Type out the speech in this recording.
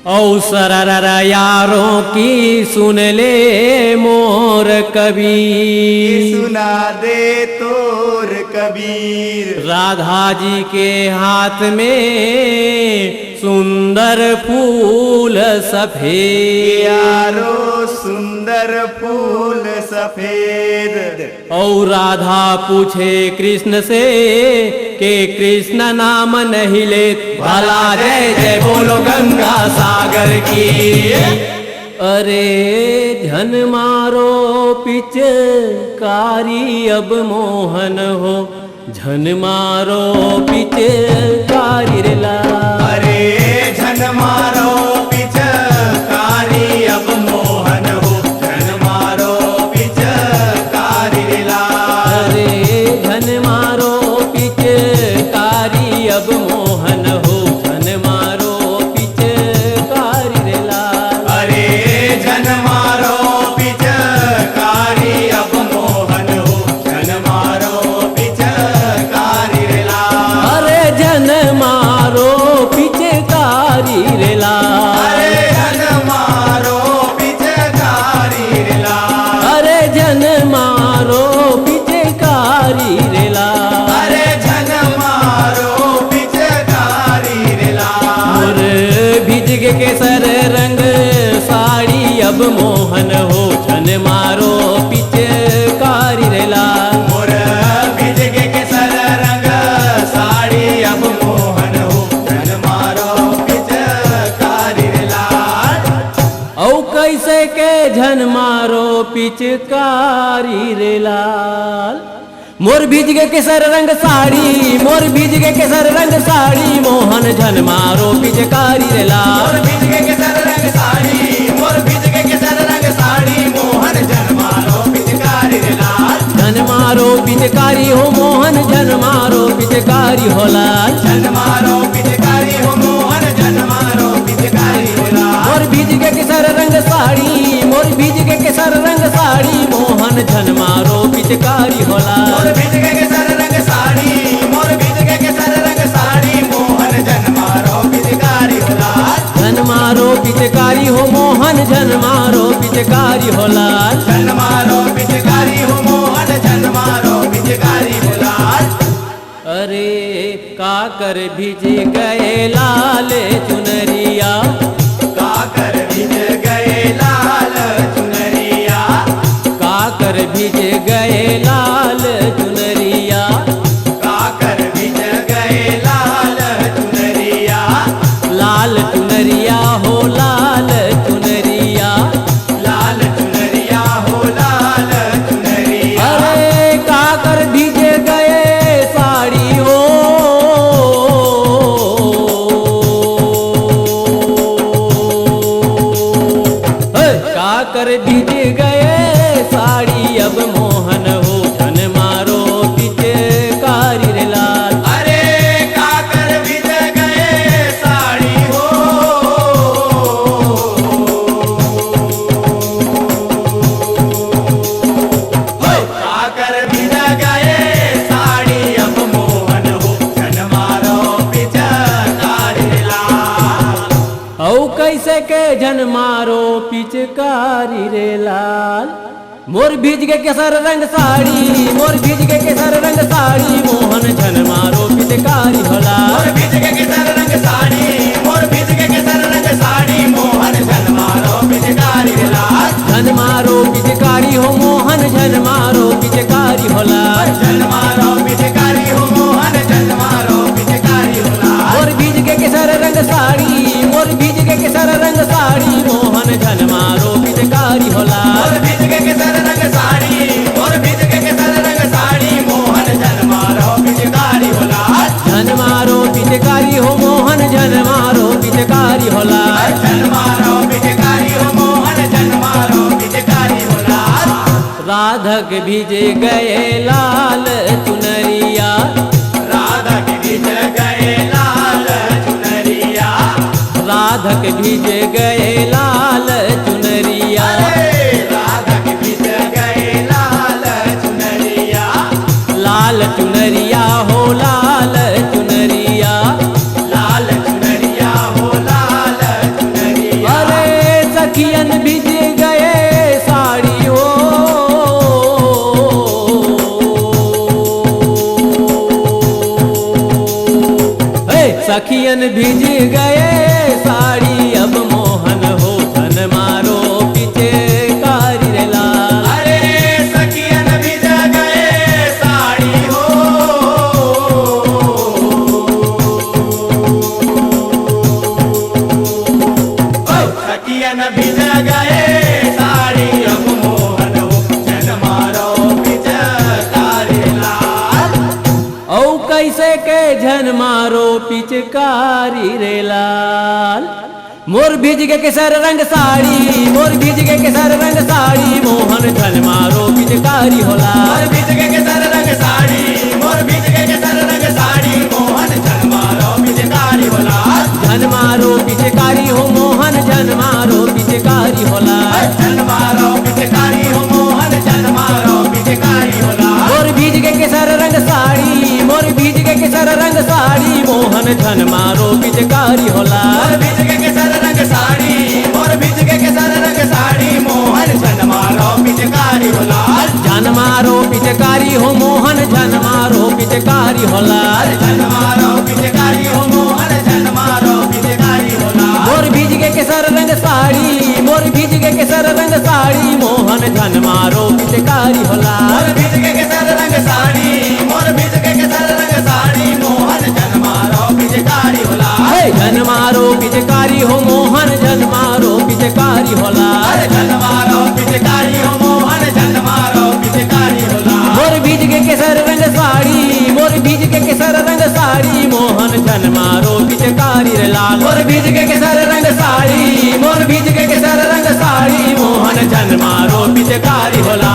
अवसर यारों की सुन ले मोर कबीर, सुना दे तोर कबीर। राधा जी के हाथ में सुंदर फूल सफेद, यारो सुंदर फूल सफेद। और राधा पूछे कृष्ण से कि कृष्ण नाम नहीं ले, भला जय जय बोलो गंगा सागर की। अरे धन मारो पिचकारी अब मोहन हो, झन मारो पिचकारी रे लाल। अरे झन मारो पिचकारी अब मोहन हो, झन मारो पिचकारी रे लाल। अरे झन मारो पिचकारी अब मोहन हो, झन मारो पिचकारी रे लाल। अरे झन मारो पिचकारी अब मोहन हो, झन मारो पिचकारी रे लाल। अरे झन मारो पिचकारी रे लाल। अरे झन मारो पिचकारी रे लाल। अरे झन मारो पिचकारी रे लाल। अरे झन मारो पिचकारी रे लाल। और भिज के केसर रंग साड़ी अब मोहन हो, झन मारो पिचकारी रे लाल। मोर भिज के केसर रंग साड़ी अब मोहन हो, झन मारो पिचकारी रे लाल। औ कैसे के झन मारो पिचकारी रे लाल। मोर भिज के केसर रंग साड़ी, मोर भिज के केसर रंग साड़ी, मोहन झन मारो पिचकारी रे लाल। मोर भिज के केसर रंग साड़ी, मोर भिज के केसर रंग साड़ी, मोहन झन मारो पिचकारी रे लाल। झन मारो पिचकारी हो मोहन, झन मारो पिचकारी हो लाल। झन मारो पिचकारी हो मोहन, झन मारो पिचकारी हो लाल। मोर भिज के केसर रंग साड़ी, मोर भिज के केसर रंग साड़ी, मोहन झन मारो पिचकारी हो लाल। मोर भिज के केसर रंग साड़ी, मोर भिज के केसर रंग साड़ी, मोहन झन मारो पिचकारी हो लाल। झन मारो पिचकारी हो मोहन, झन मारो पिचकारी हो लाल। झन मारो पिचकारी हो मोहन, झन मारो पिचकारी हो लाल। अरे काकर भिज गए लाल चुनरिया, काकर भिज गए लाल चुनरिया। काकर भिज गए लाल चुनरिया। काकर भिज गए लाल चुनरिया। लाल चुनरिया हो लाल चुनरिया। लाल चुनरिया हो लाल चुनरिया। अरे काकर भिज गए साड़ी हो, काकर भिज गए साड़ी अब मोहन हो, झन मारो पिचकारी रे लाल। अरे काकर भिज गए साड़ी हो। काकर भिज गए साड़ी अब मोहन हो, झन मारो पिचकारी रे लाल। औ कैसे के झन मारो पिचकारी रे लाल। मोर भिज के केसर रंग साड़ी, मोर भिज के केसर रंग साड़ी, मोहन झन मारो पिचकारी हो लाल। मोर भिज के केसर रंग साड़ी, मोर भिज के केसर रंग साड़ी, मोहन झन मारो पिचकारी रे लाल। झन मारो पिचकारी हो मोहन, झन मारो पिचकारी हो लाल। झन मारो पिचकारी हो मोहन, झन मारो पिचकारी हो लाल। मोर भिज के केसर रंग साड़ी, मोर भिज के केसर रंग साड़ी, मोहन झन मारो पिचकारी हो लाल। मोर भिज के केसर रंग साड़ी, मोर भिज के केसर रंग साड़ी, मोहन झन मारो पिचकारी हो लाल। झन मारो पिचकारी हो मोहन, झन मारो पिचकारी हो लाल। झन मारो पिचकारी हो मोहन, झन मारो पिचकारी हो लाल। राधक भिज गए लाल चुनरिया। राधा के भिज गए लाल चुनरिया। राधक भिज गए लाल चुनरिया। राधा के भिज गए लाल चुनरिया। लाल चुनरिया हो लाल चुनरिया। लाल चुनरिया हो लाल चुनरिया। सखियन भीज गए साड़ी अब मोहन हो धन मारो पीछे कारी रे लाल। अरे सखियन भिज गए साड़ी हो, सखियन भिज गए साड़ी अब मोहन हो जन मारो पिचकारी लाल। औ कैसे के झन मारो पिचकारी रे लाल। मोर भीज के केसर रंग साड़ी, मोर भीज के केसर रंग साड़ी मोहन झन मारो पिचकारी होला। मोर भिज के केसर रंग साड़ी, मोर भिज के केसर रंग साड़ी मोहन जन मारो पिचकारी होला। झन मारो पिचकारी हो मोहन झन मारो पिचकारी होला। जन मारो पिचकारी हो मोहन जन मारो पिचकारी होला। मोर भीज के केसर रंग साड़ी, मोर भीज के केसर रंग साड़ी मोहन झन मारो पिचकारी होला। मोर भिज के केसर रंग साड़ी, मोर भिज के केसर रंग साड़ी मोहन जन मारो पिचकारी होला। झन मारो पिचकारी हो मोहन झन मारो पिचकारी होला। जन मारो पिचकारी हो मोहन जन मारो पिचकारी होला। मोर भीज के केसर रंग साड़ी, मोर भीज के केसर रंग साड़ी मोहन झन मारो पिचकारी होला। मोर भिज के केसर रंग साड़ी, मोर भिज के केसर रंग साड़ी मोहन जन मारो पिचकारी होला। झन मारो पिचकारी हो मोहन झन मारो पिचकारी होला। जन मारो पिचकारी हो मोहन जन मारो पिचकारी होला। मोर भीज के केसर रंग साड़ी, मोर भीज के केसर रंग साड़ी मोहन झन मारो पिचकारी रे लाल। मोर भीज के केसर रंग साड़ी, मोर भीज के केसर रंग साड़ी मोहन झन मारो पिचकारी होला।